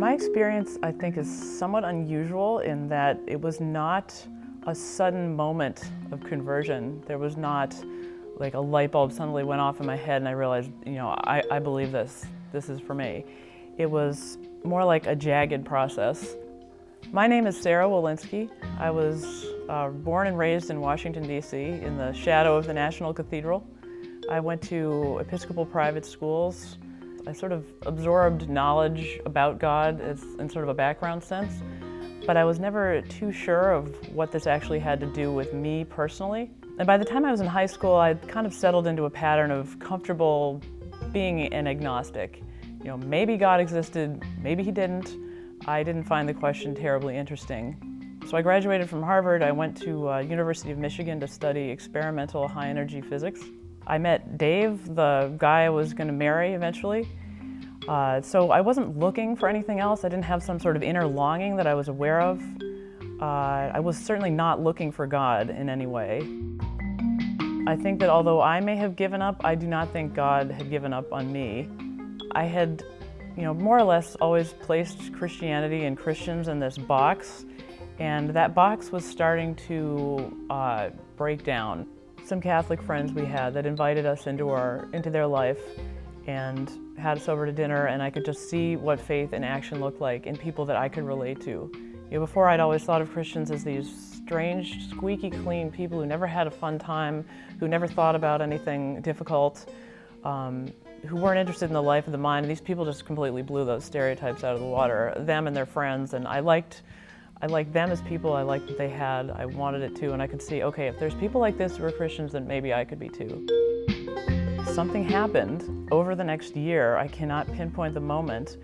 My experience, I think, is somewhat unusual in that it was not a sudden moment of conversion. There was not like a light bulb suddenly went off in my head and I realized, I believe this. This is for me. It was more like a jagged process. My name is Sarah Wolinski. I was born and raised in Washington, D.C., in the shadow of the National Cathedral. I went to Episcopal private schools. I sort of absorbed knowledge about God in sort of a background sense, but I was never too sure of what this actually had to do with me personally. And by the time I was in high school, I'd kind of settled into a pattern of comfortable being an agnostic. Maybe God existed, maybe he didn't. I didn't find the question terribly interesting. So I graduated from Harvard. I went to University of Michigan to study experimental high-energy physics. I met Dave, the guy I was going to marry eventually. So I wasn't looking for anything else. I didn't have some sort of inner longing that I was aware of. I was certainly not looking for God in any way. I think that although I may have given up, I do not think God had given up on me. I had, more or less always placed Christianity and Christians in this box, and that box was starting to break down. Some Catholic friends we had that invited us into their life and had us over to dinner, and I could just see what faith in action looked like in people that I could relate to. Before I'd always thought of Christians as these strange, squeaky clean people who never had a fun time, who never thought about anything difficult, who weren't interested in the life of the mind, and these people just completely blew those stereotypes out of the water, them and their friends, and I liked them as people. I liked what they had. I wanted it too, and I could see, okay, if there's people like this who are Christians, then maybe I could be too. Something happened over the next year, I cannot pinpoint the moment,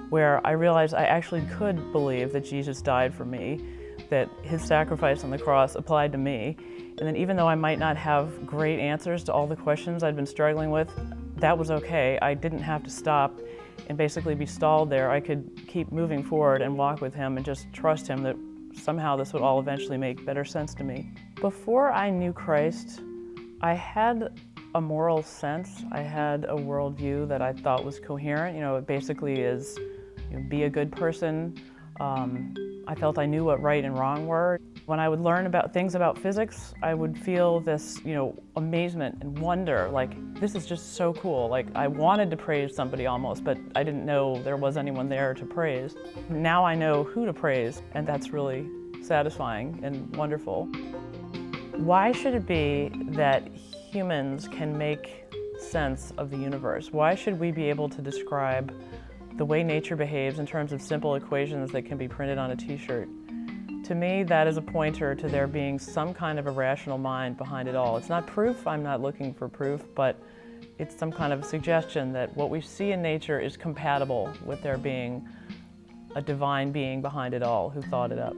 where I realized I actually could believe that Jesus died for me, that his sacrifice on the cross applied to me, and then even though I might not have great answers to all the questions I'd been struggling with, that was okay. I didn't have to stop and basically be stalled there. I could keep moving forward and walk with him and just trust him that somehow this would all eventually make better sense to me. Before I knew Christ, I had a moral sense. I had a worldview that I thought was coherent. It basically is be a good person. I felt I knew what right and wrong were. When I would learn about things about physics, I would feel this, amazement and wonder, like, this is just so cool. Like, I wanted to praise somebody almost, but I didn't know there was anyone there to praise. Now I know who to praise, and that's really satisfying and wonderful. Why should it be that humans can make sense of the universe? Why should we be able to describe the way nature behaves in terms of simple equations that can be printed on a t-shirt? To me, that is a pointer to there being some kind of a rational mind behind it all. It's not proof, I'm not looking for proof, but it's some kind of suggestion that what we see in nature is compatible with there being a divine being behind it all who thought it up.